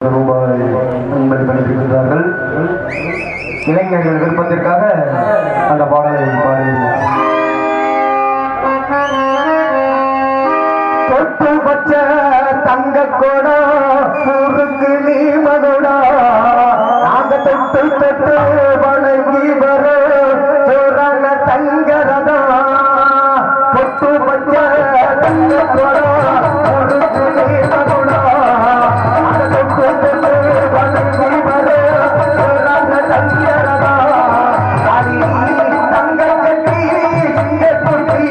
ரூபாய் அன்பளிப்பளிக்கின்றார்கள். இளைஞர்கள் விருப்பத்திற்காக அந்த பாடலை பாடுகிறார். தொட்டு வச்ச தங்க கோடா ஊருக்கு நீ மகோடா நாங்க தொட்டு தொட்டு வணங்கி வர சோறான தங்கரதா தொட்டு வச்ச தங்க கோடா ஊருக்கு நீ மகோடா நாங்க தொட்டு தொட்டு வணங்கி வர சோறான தங்கரதா தங்க கட்டி சிங்க குட்டி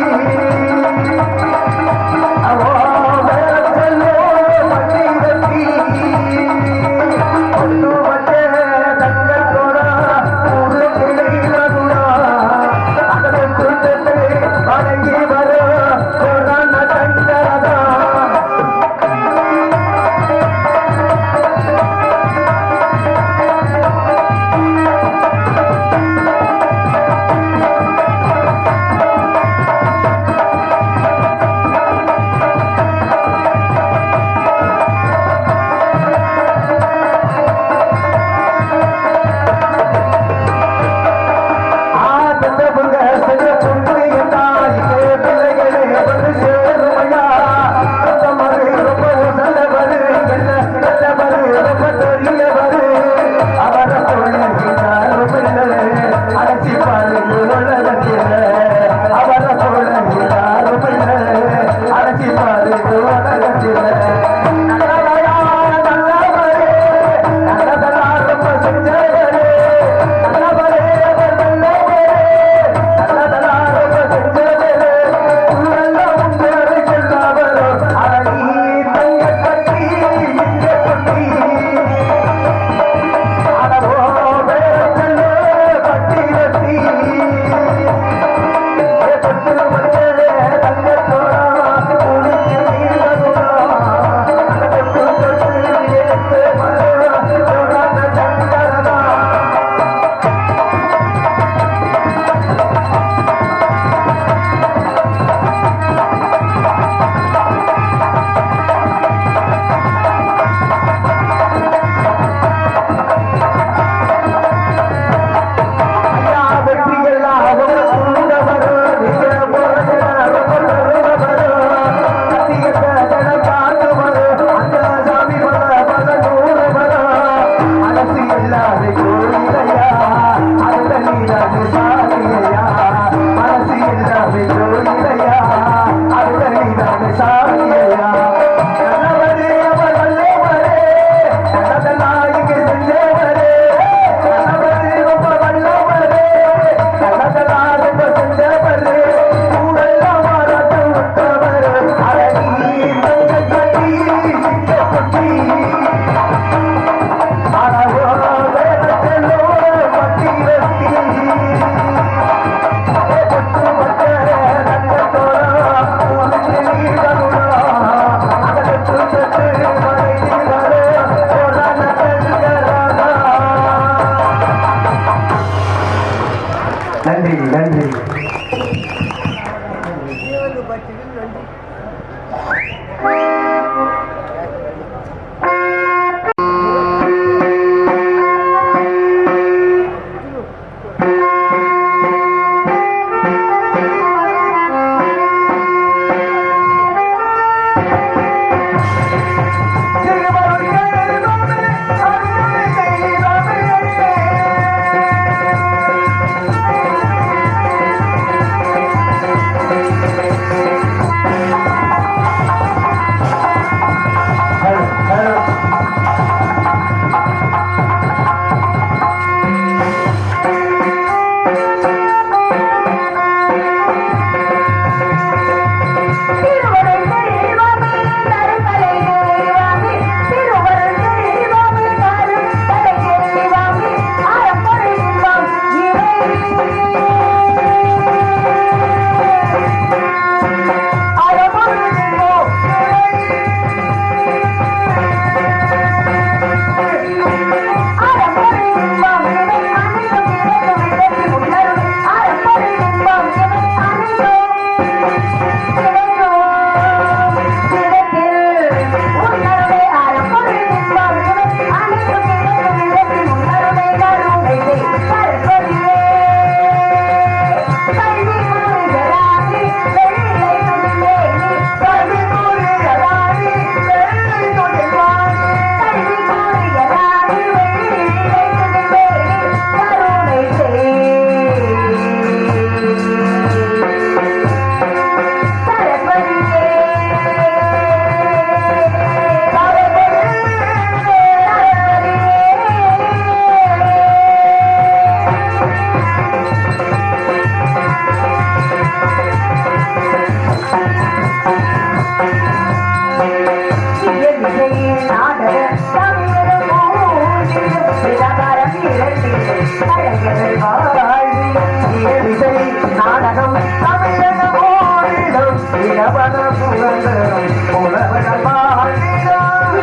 இடவன சுதந்திரம் உணவன பாடினார்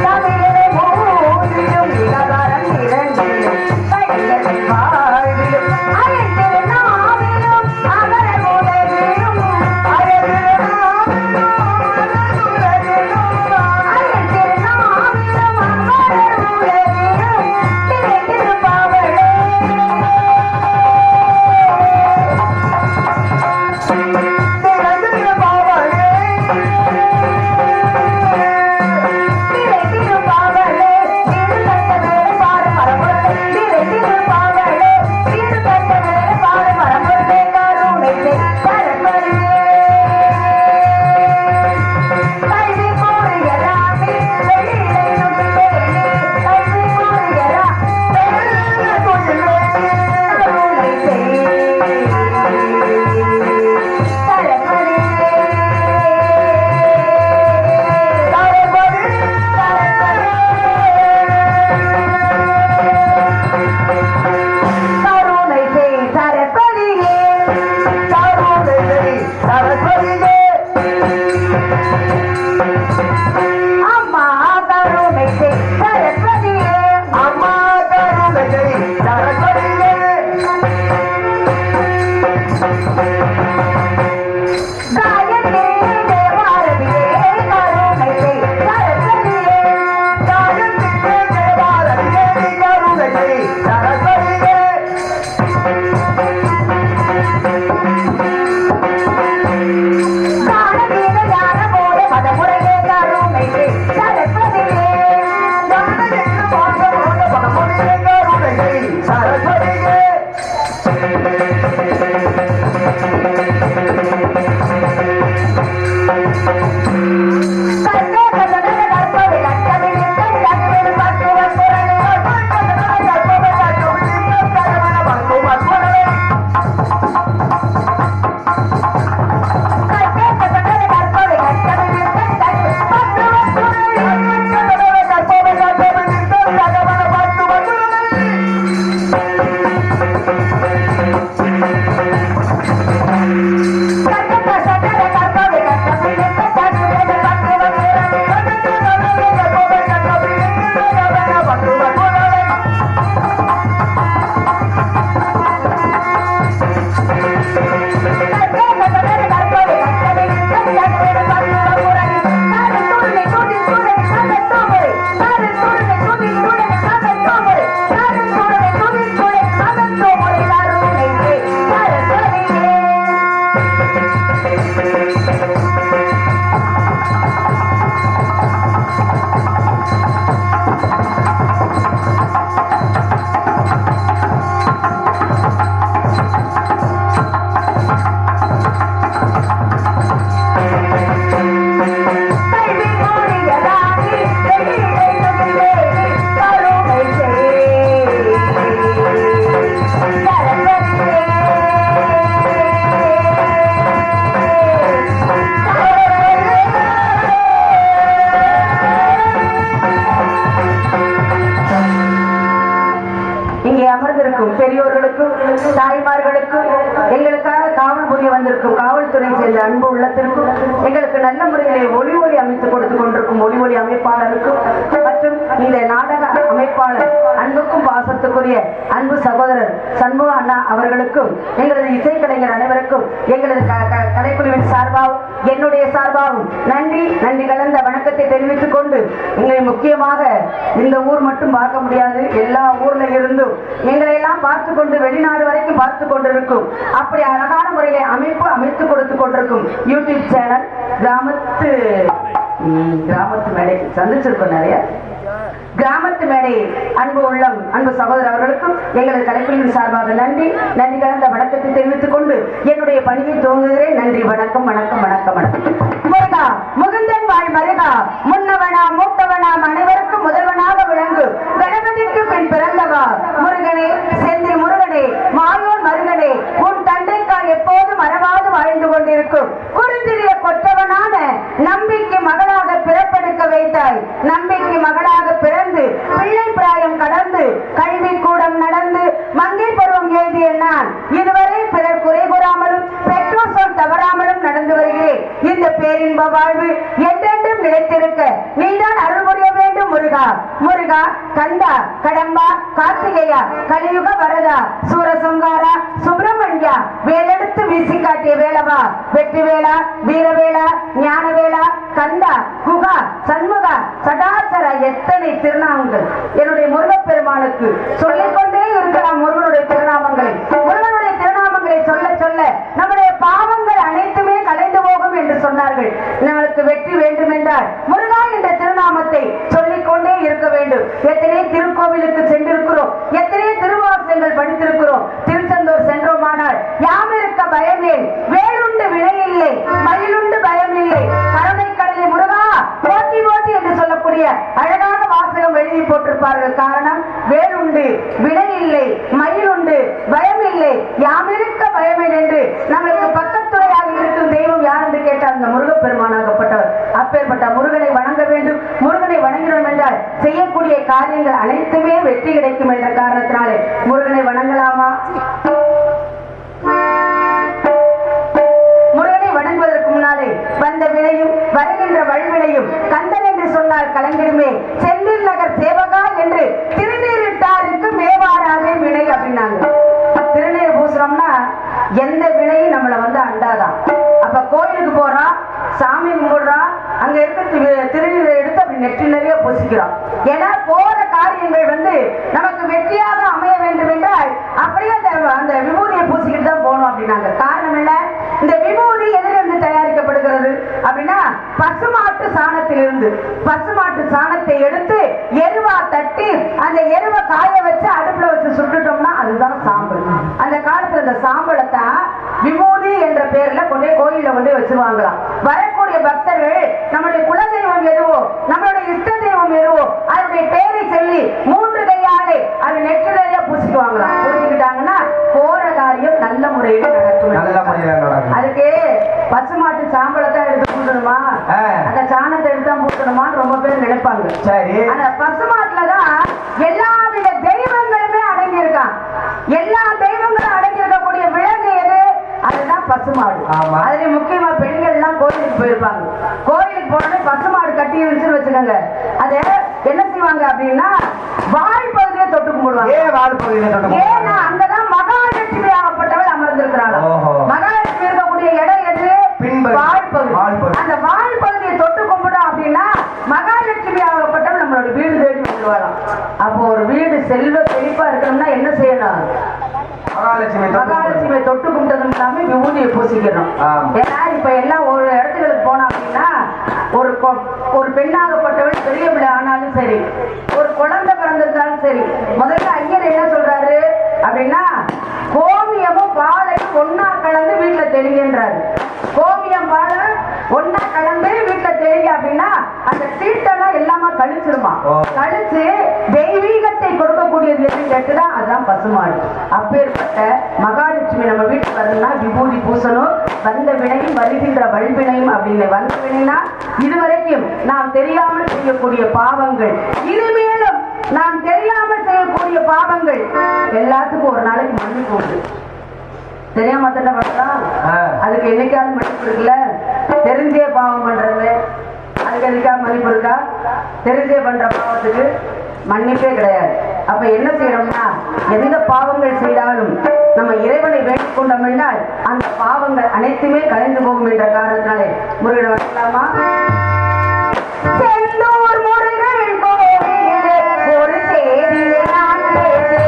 தமிழரை மூன்றிலும் இளவரம் இரண்டிலும் கைகளில் வாழ்விலும் அயத்திருநாவிலும் அமரர் உலகிலும் பெரியோர்களுக்கும் தாய்மார்களுக்கும் எங்களுக்காக காவல் புரிய வந்திருக்கும் காவல்துறை சேர்ந்த அன்பு உள்ளத்திற்கும் எங்களுக்கு நல்ல முறையிலே ஒளி அமைத்துக் கொடுத்துக் கொண்டிருக்கும் ஒளி அமைப்பாளருக்கும் மற்றும் இந்த நாடக அமைப்பாளர் அன்புக்கும் பாசத்துக்குரிய அன்பு சகோதரர் சண்முக அண்ணா அவர்களுக்கும் எங்களது இசைக்கலைஞர் அனைவருக்கும் எங்களது கலைக்குழுவின் சார்பாகவும் என்னுடைய சார்பாகவும் நன்றி கலந்த வணக்கத்தை தெரிவித்துக் கொண்டு எங்களை முக்கியமாக இந்த ஊர் மட்டும் பார்க்க முடியாது, எல்லா ஊர்ல இருந்தும் எங்களை எல்லாம் பார்த்து கொண்டு வெளிநாடு வரைக்கும் பார்த்து கொண்டிருக்கும் அப்படி அழகான முறையிலே அமைத்து கொடுத்துக் கொண்டிருக்கும் யூடியூப் சேனல் கிராமத்து மேடை சந்திச்சிருக்கோம் நிறைய கிராமத்து மேடை அன்பு உள்ளம் அன்பு சகோதரர் அவர்களுக்கும் எங்களது கலைக்குழுவின் சார்பாக நன்றி கலந்த வணக்கத்தை தெரிவித்துக் கொண்டு என்னுடைய பணியை துவங்குகிறேன். நன்றி, வணக்கம் வணக்கம் வணக்கம் வணக்கம். முருகா முகுந்தன் வாழ் மருகா முன்னவனா மூத்தவனாம் அனைவருக்கும் முதல்வனாக விளங்கு கணபதிக்கு பின் பிறந்தவா முருகனே செந்தில் முருகனே மாயோன் மருகனே உன் தந்தைக்கால் எப்போதும் மறவாது வாழ்ந்து கொண்டிருக்கும் குறிஞ்சிறிய கொற்றவனான நம்பிக்கை மகளாக பிறப்பெடுக்க வைத்தாய். நம்பிக்கை மகளாக பிறந்து பிள்ளை பிராயம் கடந்து கல்வி கூடம் நடந்து மங்கை பருவம் எழுதிய நான் இதுவரை பிறர் குறை கூறாமலும் பெற்றோர் சொல் தவறாமல் வாழ்வு என்றென்றும் நிலைத்திருக்க நீதான் அருள் புரிய வேண்டும் முருகா. முருகா, கந்தா, கடம்பா, கார்த்திகேயா, கலியுக வரதா, சூரசங்காரா, சுப்பிரமணியா, வேலெடுத்து வீசி காட்டிய வேலவா, வெற்றி வேளா, வீரவேளா, ஞானவேளா, கந்தா, குகா, சண்முகா, சடாச்சர, எத்தனை திருநாமங்கள் என்னுடைய முருகப்பெருமானுக்கு சொல்லிக்கொண்டே இருக்கலாம். முருகனுடைய திருநாமங்களை, முருகனுடைய திருநாமங்களை சொல்ல சொல்ல நம்முடைய பாவங்கள் அனைத்துமே கலைந்து போகும் என்று சொன்னார்கள். நம்மளுக்கு வெற்றி வேண்டும் என்றால் முருகா என்ற திருநாமத்தை சொல்லிக்கொண்டே இருக்க வேண்டும். எத்தனை திருக்கோவிலுக்கு சென்றிருக்கிறோம், எத்தனை திருவாசகங்கள் படித்திருக்கிறோம். திருச்செந்தூர் சென்றோமானால் யாம் இருக்க பயமே, வேலுண்டு வினையில்லை, மயிலுண்டு பயமில்லை, கருணை கடலை முருகா போட்டி போட்டி என்று சொல்லக்கூடிய அழகான வாசகம் எழுதி போட்டிருப்பார்கள். காரணம், வேலுண்டு வினையில்லை, மயிலுண்டு பயமில்லை, யாம் இருக்க பயமே என்று நம்மளுக்கு பக்கத்துறையாக இருக்கும் தெய்வம் யார் என்று கேட்டால் அந்த முருகப்பெருமானாகப்பட்டவர். அப்பேற்பட்ட முருகனை வணங்க வேண்டும். முருகனை வணங்கினோம் என்றால் செய்யக்கூடிய காரியங்கள் அனைத்துமே வெற்றி கிடைக்கும் என்ற காரணத்தினாலே முருகனை வணங்கலாமா? முருகனை வணங்குவதற்கு முன்னாலே வந்த வினையும் வருகின்ற வழிவினையும் கந்தன் என்று சொன்னால் கலங்கிடுமே, செந்தில் நகர் சேவகா என்று திருநீரிட்டாருக்கு மேவாராவே வினை அப்படின்னாங்க. திருநீர் பூசுறோம்னா எந்த வினையும் நம்மளை அண்டாதான். அப்ப கோயிலுக்கு போறோம், சாமி கும்பிடுறோம், அங்க இருக்க திருநீரை எடுத்து அப்படி நெற்றி நிறைய பூசிக்கிறோம். ஏன்னா போற காரியங்கள் நமக்கு வெற்றியாக அமைய வேண்டும் என்றால் அப்படியே அந்த விபூதியை பூசிக்கிட்டு தான் போகணும் அப்படின்னாங்க. காரணம் என்ன? இந்த விபூதி எதிலிருந்து தயாரிக்கப்படுகிறது அப்படின்னா பசுமாட்டு சாணத்திலிருந்து. பசுமாட்டு சாணத்தை எடுத்து எருவா தட்டி அந்த எருவை காய வச்சு அடுப்புல வச்சு சுட்டுட்டோம்னா அதுதான் சாம்பல். அந்த காலத்துல இந்த சாம்பலை தான் விபூதி என்ற பெயர்ல கொண்டே கோயில வச்சிருவாங்களாம். வரக்கூடிய பக்தர்கள் நம்முடைய குலதெய்வம் எதுவோ, நம்மளுடைய இஷ்ட தெய்வம் எதுவோ அதனுடைய பெயரை சொல்லி 3 கையாலே அது நெற்றிலேயே பூசிக்குவாங்களாம். பூசிக்கிட்டாங்கன்னா போற காரியம் நல்ல முறையில் நடக்கும். அதுக்கு பசுமாட்டு சாம்பலத்தை எடுத்து பூசணுமா, அந்த சாணத்தை எடுத்து பூசணுமான்னு ரொம்ப பேர் நினைப்பாங்க. அந்த பசுமாட்டுலதான் எல்லாவித தெய்வங்களுமே அடங்கி இருக்கான். எல்லா தெய்வங்களும் அடங்கி இருக்கக்கூடிய விலங்கு எது? அதுதான் பசுமாடு. அதுல முக்கியமா பெண்கள் எல்லாம் கோயிலுக்கு போயிருப்பாங்க. கோயிலுக்கு போனோட பசுமாடு கட்டி இருந்துச்சுன்னு வச்சுக்கோங்க, அதை என்ன செய்வாங்க அப்படின்னா வாய் பகுதியை தொட்டு கும்பிடுவாங்க. ஏன்னா அங்கதான் மகாலட்சுமி ஆகப்பட்டவள் அமர்ந்திருக்கிறாங்க. மகாலட்சுமி இருக்கக்கூடிய இடம் எது? வாய் பகுதி. அந்த வாய் பகுதியை தொட்டு கும்பிடும் அப்படின்னா மகாலட்சுமி ஆகப்பட்டவள் நம்மளோட வீடு தேடி வந்துடுவாங்க. அப்போ ஒரு வீடு செல்வ செழிப்பா இருக்கணும்னா என்ன செய்யணும்? மகாலட்சுமியை தொட்டு கும்பிட்டதும் இல்லாம விபூதியை பூசிக்கணும். ஏன்னா இப்ப எல்லாம் ஒரு இடத்துக்கு போனா அப்படின்னா ஒரு பெண்ணாகப்பட்டவள் பெரிய பிள்ளை ஆனாலும் சரி, ஒரு குழந்தை பிறந்திருந்தாலும் சரி, முதல்ல ஐயர் என்ன சொல்றாரு அப்படின்னா கோமியமும் பாலையும் ஒன்னா கலந்து வீட்டுல தெளிங்கன்றாரு. கோமியம் பாலை ஒன்னா கலந்து வீட்டுல தெளிங்க அப்படின்னா அந்த சீட்டெல்லாம் எல்லாமே கழிச்சிருமா. கழிச்சு தெய்வீகத்தை கொடுக்கக்கூடியது எதுன்னு கேட்டுதான் அதுதான் பசுமாடு. அப்பேற்பட்ட மகாலட்சுமி நம்ம வீட்டுக்கு வரணும்னா விபூதி பூசணும். வந்த வினையும் வருகின்ற வல்வினையும் அப்படின்னு வந்த வினைனா இதுவரைக்கும் நாம் தெரியாமல் செய்யக்கூடிய பாவங்கள், இனிமேலும் நாம் தெரியாமல் செய்யக்கூடிய பாவங்கள் எல்லாத்துக்கும் ஒரு நாளைக்கு மன்னிப்பு உண்டு. தெரியாம தண்டை பண்ணலாம், அதுக்கு என்னைக்காவது மன்னிப்பு இருக்குல்ல? தெரிஞ்சே பாவம் பண்றது அதுக்கு எதுக்காக மன்னிப்பு இருக்கா? தெரிஞ்சே பண்ற பாவத்துக்கு மன்னிப்பே கிடையாது. அப்ப என்ன செய்யறோம்னா எந்த பாவங்கள் செய்தாலும் நம்ம இறைவனை வேண்டிக் கொண்டோம் என்றால் அந்த பாவங்கள் அனைத்துமே கலைந்து போகும் என்ற காரணத்தினாலே முருகனை வரலாமா? செந்தூர் முருகன் கோவிலிலே ஒரு செய்தியை நான் கேட்டேன்.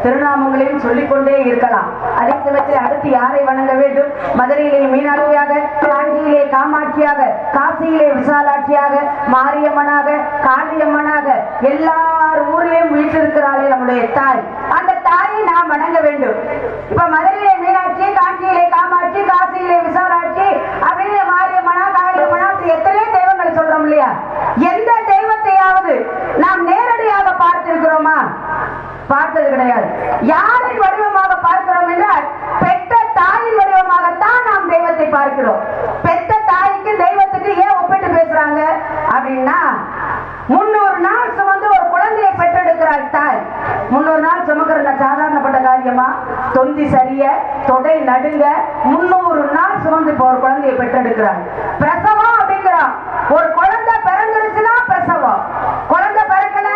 திருநாமங்களையும் சொல்லிக்கொண்டே இருக்கலாம். அதே சமயத்தில் அடுத்து யாரை வணங்க வேண்டும்? மதுரையிலே மீனாட்சியாக, காஞ்சியிலே காமாட்சியாக, காசியிலே விசாலாட்சியாக, மாரியம்மனாக, காளியம்மனாக எல்லார் ஊரிலும் வீட்டிருக்கிறாளே நம்முடைய தாய். அந்த தாயை நாம் வணங்க வேண்டும். இப்ப மதுரையிலே மீனாட்சி, காஞ்சியிலே காமாட்சி, காசியிலே விசாலாட்சி அப்படின்னு மாரியம்மனா, காளியம்மனா அப்படி எத்தனையோ தெய்வங்கள் சொல்றோம் இல்லையா? எந்த தெய்வத்தையாவது நாம் நேரடியாக பார்த்திருக்கிறோமா? பார்த்தது கிடையாது. யாரின் வடிவமாக பார்க்கிறோம் என்றால் பெற்ற தாயின் வடிவமாகத்தான் நாம் தெய்வத்தை பார்க்கிறோம். பெற்ற தாய்க்கு தெய்வத்துக்கு ஏன் ஒப்பிட்டு பேசுறாங்க அப்படின்னா, 300 நாள் சுமந்து ஒரு குழந்தையை பெற்றெடுக்கிறாள் தாய். 300 நாள் சுமக்கிற சாதாரணப்பட்ட காரியமா? தொந்தி சரிய, தொடை நடுங்க 300 நாள் சுமந்து இப்போ ஒரு குழந்தையை பெற்றெடுக்கிறாள். பிரசவம் அப்படிங்கிறான். ஒரு குழந்தை பிறந்துருச்சுன்னா பிரசவம், குழந்தை பிறக்கல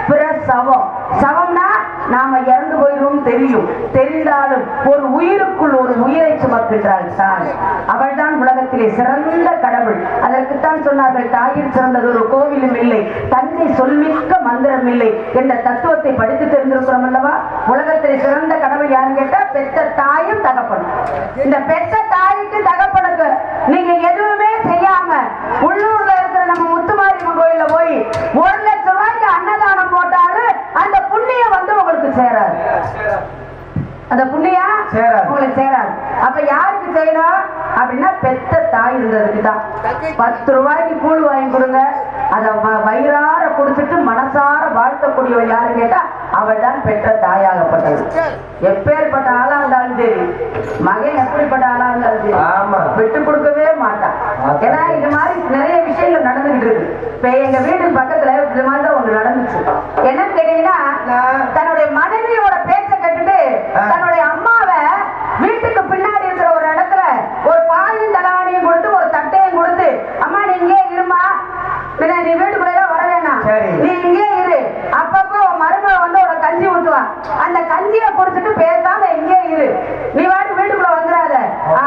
பிரசவம். சவம்னா நாம இறந்து போயிடும் தெரியும், தெரிந்தாலும் ஒரு உயிருக்குள் ஒரு உயிரை சுமக்கின்றாள் தாய். அவள் தான் உலகத்திலே சிறந்த கடவுள். அதற்குத்தான் சொன்னார்கள், தாயில் சிறந்தது ஒரு கோவிலும் இல்லை, தந்தை சொல்மிக்க மந்திரம் இல்லை என்ற தத்துவத்தை படித்து தெரிந்திருக்கிறோம் அல்லவா? உலகத்திலே சிறந்த கடவுள் யாருன்னு கேட்டா பெற்ற தாயும் தகப்பனும். இந்த பெற்ற தாய்க்கு தகப்பனுக்கு நீங்க எதுவுமே செய்யாம உள்ளூர்ல இருக்கிற நம்ம முத்துமாரியம்மன் கோயில்ல போய் 1 லட்சம் ரூபாய்க்கு அன்னதானம் போட்டாலும் அந்த புண்ணியம் வந்து உங்களுக்கு சேராது. அந்த புண்ணியம் உங்களுக்கு சேராது. அப்ப யாருக்கு செய்யணும் அப்படின்னா பெத்த தாய் இருந்ததுக்கு தான். 10 ரூபாய்க்கு கூழ் வாங்கி கொடுங்க, அதை வயிறார குடிச்சிட்டு மனசார வாழ்த்தக்கூடியவள் யாரு கேட்டா அவள் தான் பெற்ற தாயாகப்பட்டது. எப்பேற்பட்ட ஆளா இருந்தாலும் சரி, மகன் எப்படிப்பட்ட ஆளா இருந்தாலும் சரி விட்டு கொடுக்கவே மாட்டான். ஏன்னா இது மாதிரி நிறைய விஷயங்கள் நடந்துகிட்டு இருக்கு. இப்ப எங்க வீடு பக்கத்துல இது மாதிரி தான் ஒண்ணு நடந்துச்சு. என்னன்னு கேட்டீங்கன்னா, தன்னுடைய மனைவியோட பேச்ச கேட்டுட்டு தன்னுடைய அம்மாவை வீட்டுக்கு பின்னாடி இருக்கிற ஒரு இடத்துல ஒரு பாயும் தலவாணியும் கொடுத்து ஒரு தட்டையும் கொடுத்து, அம்மா நீ இங்கே இருமா, நீ வீட்டுக்குள்ள வர வேணாம், நீ இங்கே இரு, அப்பப்போ மருமக வந்து ஒரு கஞ்சி ஊத்துவான், அந்த கஞ்சியை குடிச்சிட்டு பேசாம இங்கே இரு, நீ வாட்டு வீட்டுக்குள்ள வந்துடாத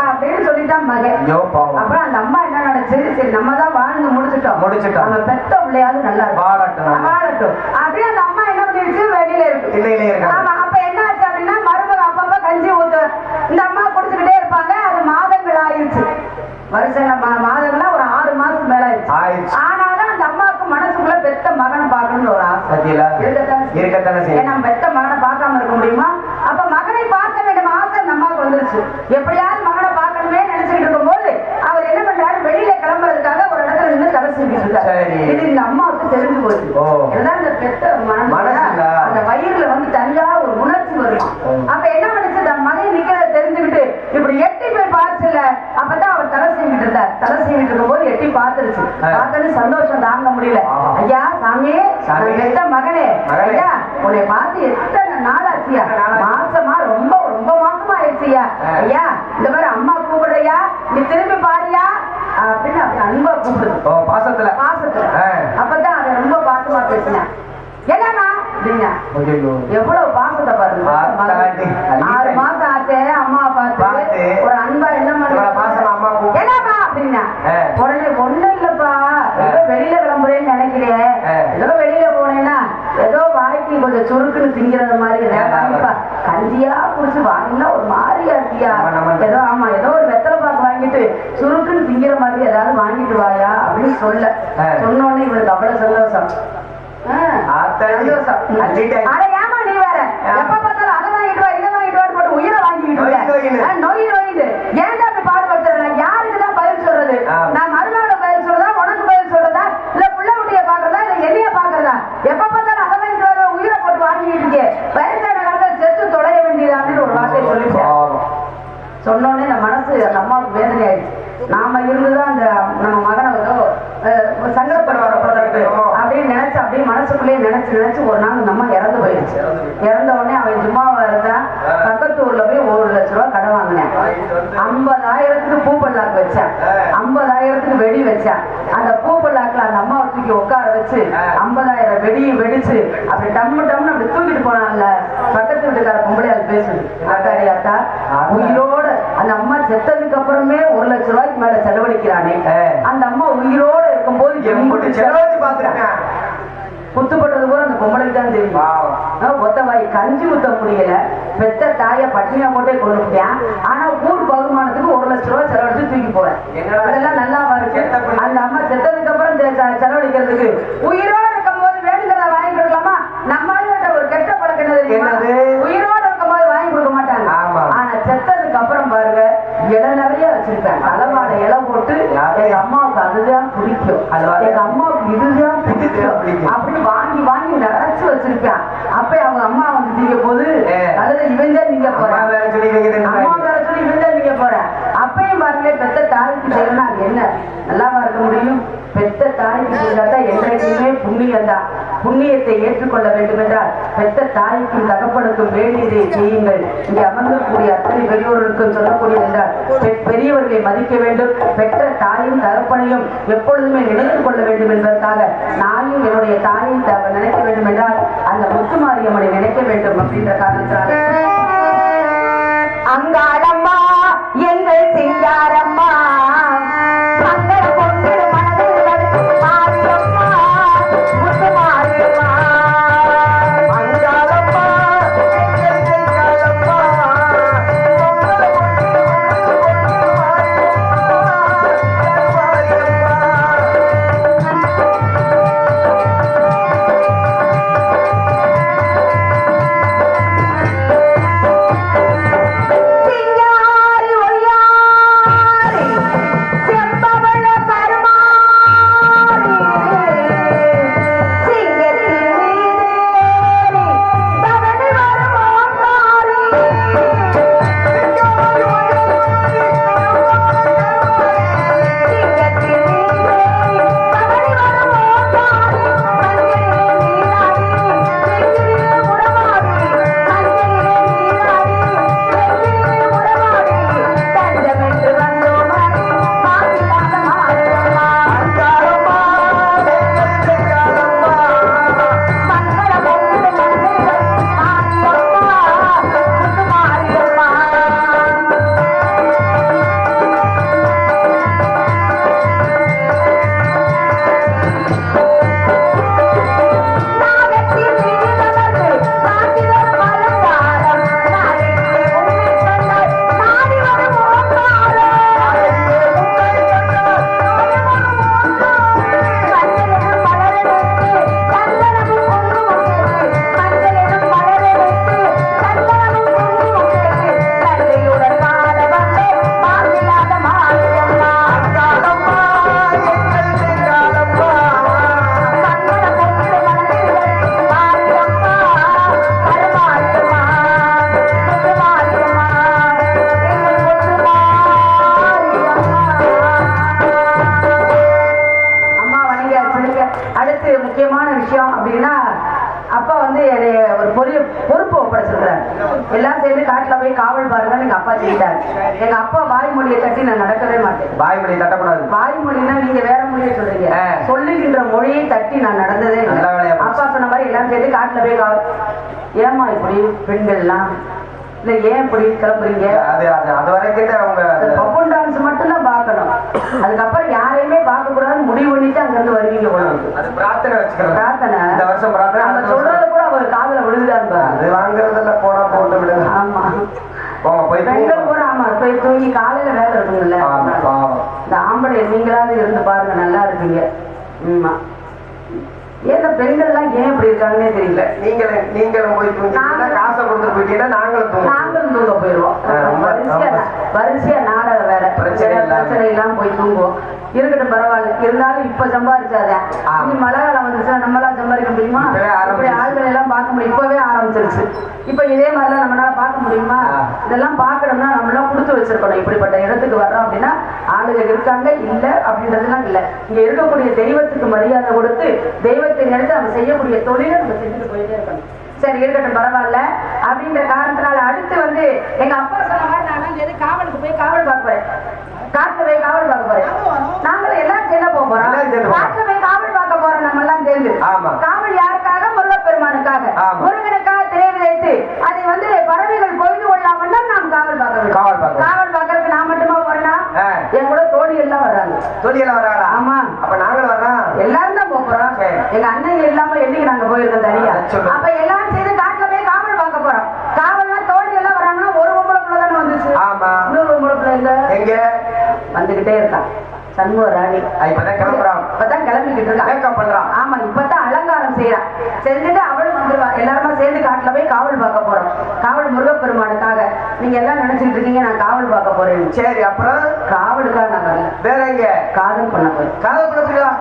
அப்படின்னு சொல்லிட்டான் மகன். அப்புறம் அந்த அம்மா என்ன நினைச்சு, சரி நம்ம தான் வாழ்ந்து முடிச்சிட்டோம், நம்ம பெத்த பிள்ளையாவது நல்லா வாழட்டும் அப்படியே அந்த அம்மா என்ன பண்ணிடுச்சு, வெளியில இருக்கு. ஆமா, அப்ப என்ன ஆச்சு அப்படின்னா மருமக அப்பப்ப கஞ்சி ஊத்து இந்த அம்மா குடிச்சுக்கிட்டே இருப்பாங்க. அது மாதங்கள் ஆயிடுச்சு, வருஷம் மாதங்களா ஒரு 6 மாசம் மேல ஆயிடுச்சு. ஆனாலும் அந்த அம்மாவுக்கு மனசுக்குள்ள பெத்த மகனை பார்க்கணும்னு ஒரு ஆசை இருக்கத்தானே. ஏன்னா பெத்த மகனை பார்க்காம இருக்க முடியுமா? அப்ப மகனை பார்க்க வேண்டிய ஆசை அந்த அம்மாவுக்கு வந்துருச்சு. எப்படியாவது மகனை பார்க்கணுமே நினைச்சுக்கிட்டு இருக்கும் போது அவர் என்ன பண்றாரு, வெளியில கிளம்புறதுக்காக ஒரு இடத்துல நின்று தலை செஞ்சுட்டு இருக்காரு. இது இந்த அம்மாவுக்கு தெரிஞ்சு போச்சு. இதுதான் இந்த பெத்த மனசுல அந்த வயிறுல வந்து தனியா ஒரு உணர்ச்சி வரும். அப்ப என்ன பண்ணுச்சு, தன் மகன் நிக்கிறத தெரிஞ்சுக்கிட்டு இப்படி எட்டி போய் பார்த்துல, அப்பதான் அவர் தலை செய்விட்டு இருந்தார். தலை செய்விட்டு இருக்கும் போது எட்டி பார்த்துருச்சு. பார்த்தது சந்தோஷம் தாங்க முடியல. ஐயா சாமி, பெத்த மகனே, ஐயா உன்னை பார்த்து எத்தனை நாள் ஆச்சியா? மாசமா ரொம்ப ரொம்ப மாசமா ஆயிடுச்சியா? ஐயா இந்த மாதிரி அம்மா கூப்பிடுறியா, நீ திரும்பி பாரியா அப்படின்னு அப்படி அன்பா கூப்பிடுது. பாசத்துல அப்பதான் அவன் ரொம்ப பாசமா பேசினேன். என்னமா அப்படின்னா, எவ்வளவு பாசத்தை பாருங்க. 6 மாசம் ஆச்சே அம்மா பார்த்து ஒரு அன்பா என்ன பண்ண என்னமா அப்படின்னா, உடனே ஒண்ணு இல்லப்பா, ஏதோ வெளியில கிளம்புறேன்னு நினைக்கிறேன், ஏதோ வெளியில போனேன்னா ஏதோ வாய்க்கு கொஞ்சம் சுருக்குன்னு திங்கிறது மாதிரி கஞ்சியா குடிச்சு வாங்கினா ஒரு மாதிரியா இருக்கியா, ஏதோ ஆமா ஏதோ ஒரு வெத்தலை பாக்கு வாங்கிட்டு சுருக்குன்னு திங்கிற மாதிரி ஏதாவது வாங்கிட்டு வாயா அப்படின்னு சொன்னோடனே இவனுக்கு அவ்வளவு சந்தோஷம். ஏமா நீ வேற எப்ப பார்த்தாலும் அதை வாங்கிட்டு வா இதை வாங்கிட்டு வா போட்டு உயிரை வாங்கிக்கிட்டு நோயிடு ஏன்டா அப்படி பாடுபடுத்துற? யாருக்குதான் பதில் சொல்றது? நான் மருமகளோட பதில் சொல்றதா, உனக்கு பதில் சொல்றதா, இல்ல புள்ள குட்டிய பாக்குறதா, இல்ல எலிய பாக்குறதா? எப்ப பார்த்தாலும் அதை வாங்கிட்டு வர உயிரை போட்டு வாங்கிட்டு இருக்கே, வயசான காலத்துல செத்து தொலைய வேண்டியதான்னு ஒரு வார்த்தையை சொல்லிட்டேன். சொன்னோடனே இந்த மனசு அந்த அம்மாவுக்கு வேதனை ஆயிடுச்சு. நாம இருந்துதான் அந்த நம்ம மகனை சங்கடப்படுவதற்கு அப்படின்னு நினைச்சு அப்படியே மனசுக்குள்ளேயே நினைச்சு ஒரு நாள் அந்த அம்மா இறந்து போயிடுச்சு. இறந்த உடனே அவன் சும்மாவா இருந்தா பக்கத்து ஊர்ல போய் 1 லட்சம் ரூபாய் கடன் வாங்கினேன். 50,000க்கு பூப்பல்லாக்கு வச்சேன், 50,000க்கு வெடி வச்சேன். அந்த பூப்பல்லாக்குல அந்த அம்மாவை தூக்கி உட்கார வச்சு 50,000 வெடியும் வெடிச்சு அப்படி டம்மு டம்னு அப்படி தூக்கிட்டு போனான்ல. பக்கத்து வீட்டுக்கார பொம்பளை அது பேசுது, அத்தாடி அத்தா உயிரோட அந்த அம்மா செத்ததுக்கு அப்புறமே 1 லட்சம் ரூபாய்க்கு மேல செலவழிக்கிறானே, அந்த அம்மா உயிரோட இருக்கும் போது எம்புட்டு செலவழிச்சு பாத்துருக்கேன். குத்துப்பட்டது கூட அந்த பொம்பளைக்கு தான் தெரியும். ஒத்த வாய் கஞ்சி ஊத்த முடியல, பெத்த தாய பட்டினியா போட்டே கொண்டுட்டான். ஆனா ஊர் பகுமானத்துக்கு 1 லட்சம் ரூபாய் செலவழிச்சு தூக்கி போறேன். அதெல்லாம் நல்லாவா இருக்கு? அந்த அம்மா செத்ததுக்கு அப்புறம் செலவழிக்கிறதுக்கு உயிரோடு இருக்கும் போது வேணுங்கிறத வாங்கி கொடுக்கலாமா? நம்ம ஒரு கெட்ட பழக்கம் என்னது? உயிரோடு இருக்கும் போது வாங்கி கொடுக்க மாட்டாங்க. ஆனா செத்ததுக்கு அப்புறம் பாருங்க, இலை நிறைய வச்சிருப்பேன். தலைமாட இலை போட்டு எங்க அம்மாவுக்கு அதுதான் பிடிக்கும், எங்க அம்மாவுக்கு இதுதான் பிடிக்கும் அப்படின்னு வாங்கி வாங்கி நிறைச்சு வச்சிருப்பேன். அப்ப அவங்க அம்மா வந்து தீங்க போது அல்லது இவன் தான் நீங்க போறேன், அம்மா வேற சொல்லி இவன் தான் நீங்க போறேன். அப்பயும் பாருங்க, பெத்த தாய்க்கு செய்யணும்னா அது என்ன நல்லாவா இருக்க முடியும்? பெத்த தாய்க்கு செஞ்சாதான் என்றைக்குமே புண்ணியம் தான். புண்ணியத்தை ஏற்றுக்கொள்ள வேண்டும் என்றால் பெத்த தாய்க்கும் தகப்பனுக்கும் வேண்டியதை செய்யுங்கள். இங்கே அமர்ந்திருக்கக்கூடிய அத்தனை பெரியோர்களுக்கும் சொல்லக்கூடியது என்றால் பெரியவர்களை மதிக்க வேண்டும். பெற்ற தாயும் தகப்பனையும் எப்பொழுதுமே நினைத்துக் கொள்ள வேண்டும் என்பதற்காக நானும் என்னுடைய தாயை நினைக்க வேண்டும் என்றால் அந்த முத்துமாரியம்மனை நினைக்க வேண்டும் அப்படின்ற காரணத்தினால் அங்காளம்மா எங்கள் சிங்காரம்மா எல்லாம் சேர்ந்து காட்டுல போய் காவல் பாருங்கன்னு எங்க அப்பா சொல்லிட்டாரு. எங்க அப்பா வாய்மொழியை தட்டி நான் நடக்கவே மாட்டேன். வாய்மொழி தட்டக்கூடாது. வாய்மொழினா நீங்க வேற மொழியை சொல்றீங்க, சொல்லுகின்ற மொழியை தட்டி நான் நடந்ததே இல்லை. அப்பா சொன்ன மாதிரி எல்லாம் சேர்ந்து காட்டுல போய் காவல். ஏமா இப்படி பெண்கள்லாம் இல்ல ஏன் இப்படி கிளம்புறீங்க? அது வரைக்கும் அவங்க பப்பன் டான்ஸ் மட்டும் தான் பார்க்கணும், அதுக்கப்புறம் யாரையுமே பார்க்க கூடாதுன்னு முடிவு பண்ணிட்டு அங்க இருந்து வருவீங்க. அது பிரார்த்தனை வச்சுக்கிறோம். பிரார்த்தனை இந்த வருஷம் பிரார்த்தனை. நம்ம சொல்றது கூட அவர் காதுல விழுகுதான்னு அது வாங்குறதுல போனா போட்டு விடுங்க. ஆமா போய் பெண்கள் கூட ஆமா போய் தூங்கி காலையில வேலை இருக்குங்கல்ல. இந்த ஆம்பளை நீங்களாவது இருந்து பாருங்க, நல்லா இருப்பீங்க. ஆமா ஏன்னா பெண்கள்லாம் ஏன் இப்படி இருக்காங்கன்னே தெரியல. நீங்களும் போய் தூங்கிட்டீங்கன்னா காசை கொடுத்துட்டு போயிட்டீங்கன்னா நாங்களும் தூங்க போயிடுவோம். வரிசையா நாடகம் வேற பிரச்சனை எல்லாம் போய் தூங்குவோம். இருக்கட்டும் பரவாயில்ல, இருந்தாலும் இப்ப சம்பாதிச்சாதான் இனி மழை காலம் வந்துச்சுன்னா நம்மளாம் சம்பாதிக்க முடியுமா? இப்படி ஆள்கள் எல்லாம் பார்க்க முடியும். இப்பவே ஆரம்பிச்சிருச்சு. இப்ப இதே மாதிரிலாம் நம்மளால பார்க்க முடியுமா? இதெல்லாம் பார்க்கணும்னா நம்மளாம் கொடுத்து வச்சிருக்கணும். இப்படிப்பட்ட இடத்துக்கு வர்றோம் அப்படின்னா ஆளுங்க இருக்காங்க இல்ல அப்படின்றதுலாம் இல்ல. இங்க இருக்கக்கூடிய தெய்வத்துக்கு மரியாதை கொடுத்து தெய்வத்தை நினைத்து நம்ம செய்யக்கூடிய தொழிலை நம்ம செஞ்சுட்டு போயிட்டே இருக்கணும். சரி இருக்கட்டும் பரவாயில்ல அப்படின்ற காரணத்தினால அடுத்து வந்து எங்க அப்பா சொன்ன மாதிரி நான் காவலுக்கு போய் காவல் பார்க்க போறேன். காட்டுல போய் காவல் பார்க்க போறேன். நாங்களும் எல்லாம் சேர்ந்து போக போறோம். காட்டுல போய் காவல் பார்க்க போறோம். நம்ம எல்லாம் சேர்ந்து காவல் யாருக்காக? முருகப்பெருமானுக்காக. முருகனுக்காக திரை விதைத்து அதை வந்து பறவைகள் கொய்து கொள்ளாமல் நாம் காவல் பார்க்க வேண்டும். காவல் பார்க்கறதுக்கு நான் மட்டுமா போறேன்னா என் கூட தோழிகள் எல்லாம் வர்றாங்க. தோழிகள் வர்றாங்களா? ஆமா. அப்ப நாங்களும் வர்றோம். எல்லாரும் தான் போக போறோம். சரி. எங்க அண்ணன் இல்லாம என்னைக்கு நாங்க போயிருக்கோம் தனியா. அதை சொல்லு. அப்ப எல்லாரும் சேர்ந்து காட்டுல போய் காவல் பார்க்க போறோம். காவல்லாம் தோழி எல்லாம் வராங்கன்னா ஒரு பொம்பளை பிள்ளை தானே வந்துச்சு. ஆமா. இன்னொரு பொம்பளை பிள்ளை எங்க வந்துகிட்டே இருக்கான். சண்முக ராணி இப்பதான் கிளம்புறான். இப்பதான் கிளம்பிக்கிட்டு இருக்கா. மேக்கப் பண்றான். ஆமா, இப்பதான் அலங்காரம் செய்யறான். செஞ்சுட்டு அவளும் வந்துருவா. எல்லாருமா சேர்ந்து காட்டுல போய் காவல் பார்க்க போறோம். காவல் முருகப்பெருமானுக்காக. நீங்க எல்லாம் நினைச்சிட்டு இருக்கீங்க நான் காவல் பார்க்க போறேன். சரி, அப்புறம் காவலுக்காக நான் வரல. வேற எங்க காதல் பண்ண போறேன். காதல் பண்ண போறீங்களா?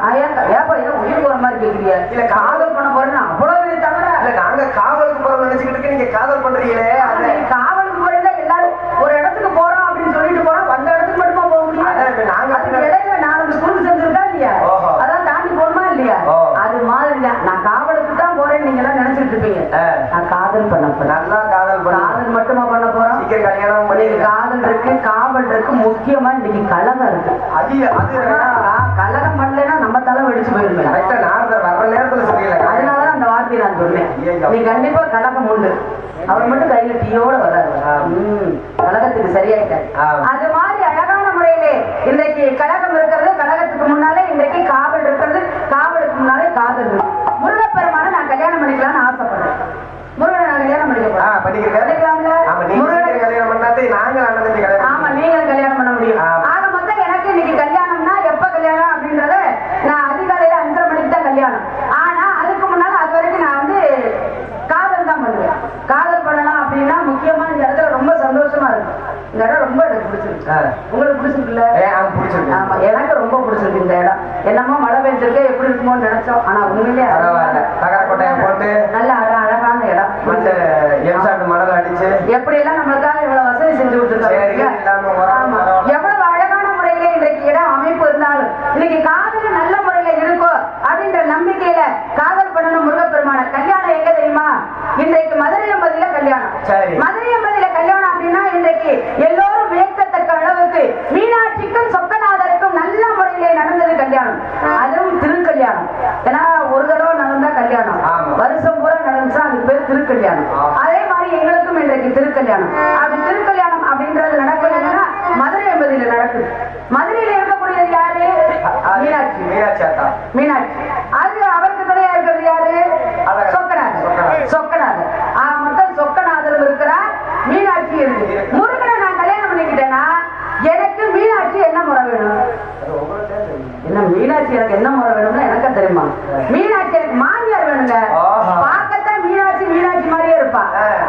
ஏப்பா ஏன் உயிர் போற மாதிரி கேக்குறீங்க? இல்ல, காதல் பண்ண போறேன்னா அவ்வளவு தவிர இல்ல, நாங்க காவலுக்கு போறோம் நினைச்சுக்கிட்டு இருக்கு, நீங்க காதல் பண்றீங்களே. அது காவலுக்கு போறீங்க. எல்லாரும் ஒரு இடத்துக்கு போறோம் அப்படின்னு சொல்லிட்டு போறோம். வந்த இடத்துக்கு மட்டுமா போக முடியும்? நாங்க அதுக்கு இடையில நாலு குறுக்கு செஞ்சிருக்கா இல்லையா? ஓஹோ. அதான் தாண்டி போகணுமா இல்லையா? ஓ. அது மாதிரிதான் நான் காவலுக்கு தான் போறேன்னு நீங்க எல்லாம் நினைச்சிட்டு இருப்பீங்க. நான் காதல் பண்ண போறேன். நல்லா காதல் பண்ண. காதல் மட்டுமா பண்ண போறோம்? சீக்கிரம் கல்யாணம் இன்னைக்கு பண்ணி. காதல் இருக்கு, காவல் இருக்கு, முக்கியமா இன்னைக்கு கலகம் இருக்கு. அது கலகம் பண்ணலைன்னா நம்ம தலை வெடிச்சு போயிருமே. கரெக்டா நாரதர் வர்ற நேரத்துல சொல்லிடல. அதனாலதான் அந்த வார்த்தையை நான் சொன்னேன். ஏங்க? நீ கண்டிப்பா கலகம் உண்டு. அவர் மட்டும் கையில டீயோட வர்றாரு. கலகத்துக்கு சரியாயிட்டாரு. அது மாதிரி அழகான முறையிலே இன்றைக்கு கலகம் இருக்கிறது. கலகத்துக்கு முன்னாலே இன்றைக்கு காவல் இருக்கிறது. காவலுக்கு முன்னாலே காதல் இருக்கு. முருகப்பெருமான நான் கல்யாணம் பண்ணிக்கலாம்னு ஆசைப்படுறேன். முருகனை நான் கல்யாணம் பண்ணிக்க பண்ணிக்கலாம்ல. ஆமா, நீங்க கல்யாணம் பண்ணாதே நாங்க அண்ணன் தம்பி கல்யாணம். ஆமா, நீங்களும் கல்யாணம் பண்ண முடியும். ஆக மொத்தம் எனக்கு இன்னைக்கு கல்யாணம்னா எப்ப கல்யாணம் அப்படின்றத நான் அதிகாலையில 5:30 மணிக்கு தான் கல்யாணம். ஆனா அதுக்கு முன்னால அது வரைக்கும் நான் வந்து காதல் தான் பண்ணுவேன். காதல் பண்ணலாம் அப்படின்னா முக்கியமா இந்த இடத்துல ரொம்ப சந்தோஷமா இருக்கும். இந்த இடம் ரொம்ப எனக்கு பிடிச்சிருக்கு. உங்களுக்கு பிடிச்சிருக்குல்ல? பிடிச்சிருக்கு. ஆமா, எனக்கு ரொம்ப பிடிச்சிருக்கு இந்த இடம். என்னமோ மழை பெஞ்சிருக்கு எப்படி இருக்குமோன்னு நினைச்சோம். ஆனா உண்மையிலே தகரக்கோட்டையை போட்டு நல்ல அழகான இடம். மணல் அடிச்சு எப்படி எல்லாம் நம்மளுக்காக இவ்வளவு வசதி செஞ்சு விட்டுருக்காங்க. ஆமா, எவ்வளவு அழகான முறையில இன்றைக்கு இடம் அமைப்பு இருந்தாலும் இன்னைக்கு காதல் நல்ல முறையில இருக்கும் அப்படின்ற நம்பிக்கையில காதல் பண்ணணும் முருகப்பெருமான. கல்யாணம் எங்க தெரியுமா? இன்றைக்கு மதுரை எம்பதியில கல்யாணம். மதுரை எம்பதியில கல்யாணம் அப்படின்னா இன்றைக்கு எல்லோரும் வியக்கத்தக்க அளவுக்கு மீனாட்சிக்கும் சொக்கநாதருக்கும் நல்ல முறையிலே நடந்தது கல்யாணம். அதுவும் திருக்கல்யாணம். ஏன்னா ஒரு தடவை நடந்தா கல்யாணம், வருஷம் பூரா நடந்துச்சா அதுக்கு பேர் திருக்கல்யாணம். அதே மாதிரி எங்களுக்கும் இன்றைக்கு திருக்கல்யாணம். அப்படி திருக்கல்யாணம் அப்படின்றது நடக்குதுன்னா மதுரை எம்பதியில நடக்குது. மதுரையில இருக்கக்கூடியது யாரு? மீனாட்சி. மீனாட்சி. அது அவருக்கு துணையா இருக்கிறது யாரு? சொக்கநாதர். சொக்கநாதர். மொத்தம் சொக்கநாதர் இருக்கிறார், மீனாட்சி இருக்கு. முருகனை நான் கல்யாணம் பண்ணிக்கிட்டேன்னா எனக்கு மீனாட்சி என்ன முறை வேணும்? என்ன மீனாட்சி எனக்கு என்ன முறை வேணும்னா எனக்கா தெரியுமா? மீனாட்சி எனக்கு மாமியார் வேணுங்க. பார்க்கத்தான் மீனாட்சி மீனாட்சி மாதிரியே இருப்பா.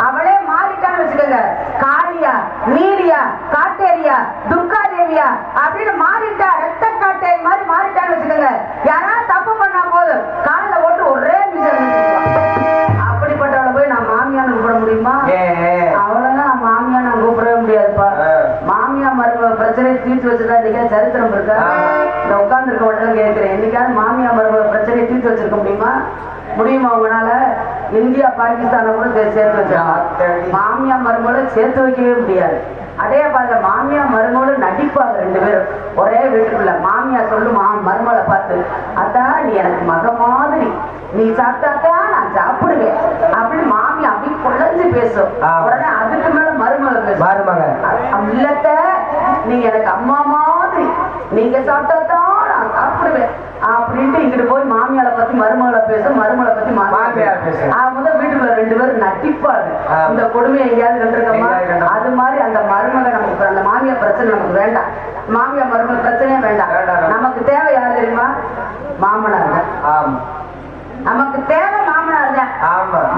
அவளே மாறிட்டான்னு வச்சுக்கோங்க. காளியா, நீலியா, காட்டேரியா, துர்காதேவியா அப்படின்னு மாறிட்டா, ரத்த காட்டேரி மாதிரி மாறிட்டான்னு வச்சுக்கோங்க. யாராவது தப்பு பண்ணா போதும் காலில் ஓட்டு ஒரே மீசர். அப்படிப்பட்டவளை போய் நான் மாமியான்னு கூப்பிட முடியுமா? அவ்வளவுதான். நான் மாமியா நான் கூப்பிடவே முடியாதுப்பா. மாமியா மருமக பிரச்சனையை தீர்த்து வச்சுதான் இன்னைக்கு சரித்திரம் இருக்கா? இந்த உட்கார்ந்து இருக்க உடனே கேட்கிறேன், என்னைக்காவது மாமியா மருமக பிரச்சனையை தீர்த்து வச்சிருக்க முடியுமா? முடியுமா உங்களால? இந்தியா பாகிஸ்தானை கூட சேர்த்து வச்சிருக்காங்க. மாமியா மருமகளை சேர்த்து வைக்கவே முடியாது. அதே பாருங்க, மாமியா மருமகளும் நடிப்பாங்க ரெண்டு பேரும் ஒரே வீட்டுக்குள்ள. மாமியா சொல்லுமா மருமகளை பார்த்து, அதான் நீ எனக்கு மக மாதிரி, நீ சாப்பிட்டாதான் நான் சாப்பிடுவேன் அப்படின்னு மாமியா அப்படி குழஞ்சு பேசும். உடனே அதுக்கு மேல மருமக இல்லத்த, நீ எனக்கு அம்மா மாதிரி, நீங்க சாப்பிட்டாதான் நான் சாப்பிடுவேன் அப்படின்ட்டு இங்கிட்டு போய் மாமியால பத்தி மருமகளை பேசும், மருமகளை பத்தி மாமியார் பேசும். முதல் வீட்டுக்குள்ள ரெண்டு பேரும் நட்டிப்பாரு. இந்த கொடுமையை எங்கேயாவது கண்டிருக்கமா? அது மாதிரி அந்த மருமக நமக்கு, அந்த மாமியா பிரச்சனை நமக்கு வேண்டாம். மாமியா மருமக பிரச்சனையே வேண்டாம். நமக்கு தேவை யாரு தெரியுமா? மாமனார் தான். நமக்கு தேவை மாமனார் தான்.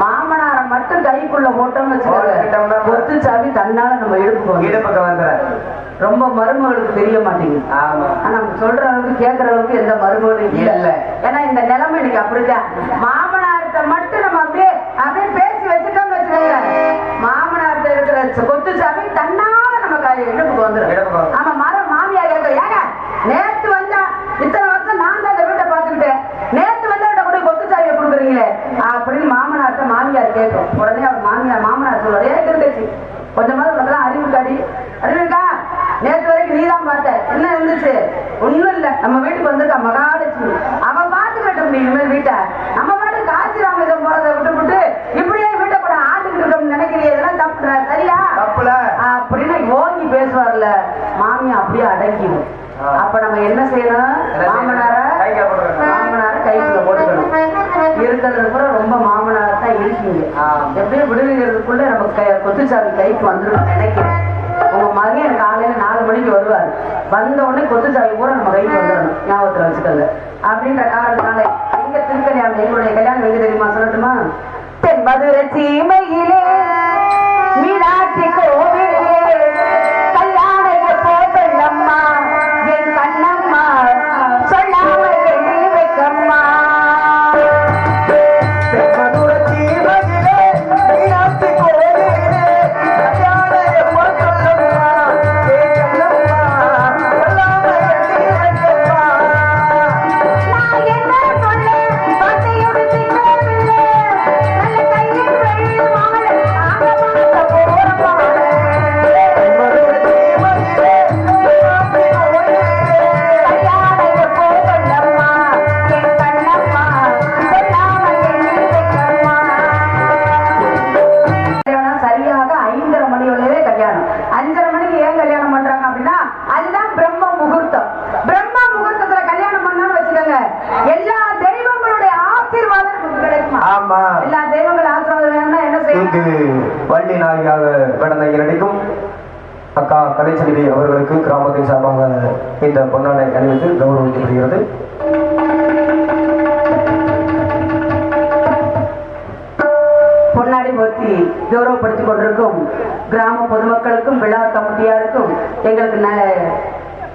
மாமனாரை மட்டும் கைக்குள்ள போட்டோம்னு வச்சுக்கோங்க, ஒத்து சாவி தன்னால நம்ம இடுப்புக்கு வந்துற. ரொம்ப மருமகளுக்கு தெரிய மாட்டேங்குது. நம்ம சொல்ற அளவுக்கு கேட்கற அளவுக்கு எந்த மருமகளும் இல்ல. ஏன்னா இந்த நிலைமை இன்னைக்கு அப்படித்தான். மாமனார்கிட்ட மட்டும் நம்ம அப்படியே அப்படியே பேசி வச்சுட்டோம்னு வச்சுக்கோங்க, மாமனார்கிட்ட இருக்கிற கொத்து சாவி தன்னால நம்ம இடுப்புக்கு வந்துடும். ஆமா, மாமியா கேட்க, ஏங்க நேத்து வந்தா இத்தனை வருஷம் நான் தான் இந்த வீட்டை பார்த்துக்கிட்டேன், நேத்து வந்தா கூட கொத்து சாவியை கொடுக்குறீங்களே அப்படின்னு மாமனார்கிட்ட மாமியார் கேட்கும். உடனே அவர் மாமனார் சொல்லுவார், ஏன் திருக்கட்சி கொஞ்சமாவது உனக்கெல்லாம் அறிவுக்காடி அறிவுக்கா, நேற்று வரைக்கும் நீதான் பார்த்த, என்ன இருந்துச்சு? ஒண்ணும் இல்ல, நம்ம வீட்டுக்கு வந்திருக்கா மகாலட்சுமி, அவன் பார்த்துக்கிட்ட முடியும் இனிமேல் வீட்டை. நம்ம பாட்டு காசி ராமேஸ்வரம் போறதை விட்டு இப்படியே வீட்டை கூட ஆட்டுக்கிட்டு இருக்கோம்னு நினைக்கிறீங்க. இதெல்லாம் தப்பு, சரியா? அப்படின்னு ஓங்கி பேசுவார்ல மாமியா அப்படியே அடங்கிடும். அப்ப நம்ம என்ன செய்யணும்? மாமனார கைக்குள்ள போட்டுக்கணும். இருக்கிறது கூட ரொம்ப மாமனார தான் இருக்கீங்க. எப்படியும் விடுவிக்கிறதுக்குள்ள நம்ம கொத்துச்சாமி கைக்கு வந்துடும் நினைக்கிறேன். உங்க மகன் காலையில 4 மணிக்கு வருவார். வந்த உடனே கொத்துச்சாமி கூட நம்ம கைக்கு வந்துடணும். ஞாபகத்துல வச்சுக்கோங்க. அப்படின்ற காரணத்தினால எங்க திருக்கல்யாணம், எங்களுடைய கல்யாணம் எங்க தெரியுமா சொல்லட்டுமா? தென்மதுரை சீமையிலே மீனாட்சி கோவிலே கல்யாண போட்டம்மா என் கண்ணம்மா சொல்லாம எண்ணி வைக்கம்மா. தென்மதுரை சீமையிலே மீனாட்சி கோவிலே கல்யாண போட்டம்மா என் கண்ணம்மா சொல்லாம எண்ணி வைக்கம்மா. நான் என்ன சொல்ல வார்த்தையோடு சிக்கவில்லை. நல்ல கையில் வெள்ளி மாலை நாங்க பார்த்த போறோம். தென்மதுரை சீமையிலே மீனாட்சி கோவிலே கல்யாண போட்டம்மா என் கண்ணம்மா சொல்லாம எண்ணி வைக்கம்மா. சரியாக 5:30 மணியோடவே கல்யாணம். 5:30 மணிக்கு ஏன் கல்யாணம் பண்றாங்க அப்படின்னா அதுதான் பிரம்ம முகூர்த்தம். பிரம்ம முகூர்த்தத்துல கல்யாணம் பண்ணான்னு வச்சுக்கோங்க, எல்லா தெய்வங்களுடைய ஆசீர்வாதம் நமக்கு கிடைக்குமா? ஆமா. எல்லா தெய்வங்கள் ஆசீர்வாதம் வேணும்னா என்ன இங்கு செய்யணும்? வள்ளி நாயகியாக கடந்த நடிக்கும் அக்கா கலைச்செல்வி அவர்களுக்கு கிராமத்தின் சார்பாக இந்த பொன்னாடை அணிவித்து கௌரவிக்கப்படுகிறது. பொன்னாடி போற்றி கௌரவப்படுத்திக் கொண்டிருக்கும் கிராம பொதுமக்களுக்கும் விழா கமிட்டியாருக்கும் எங்களுக்கு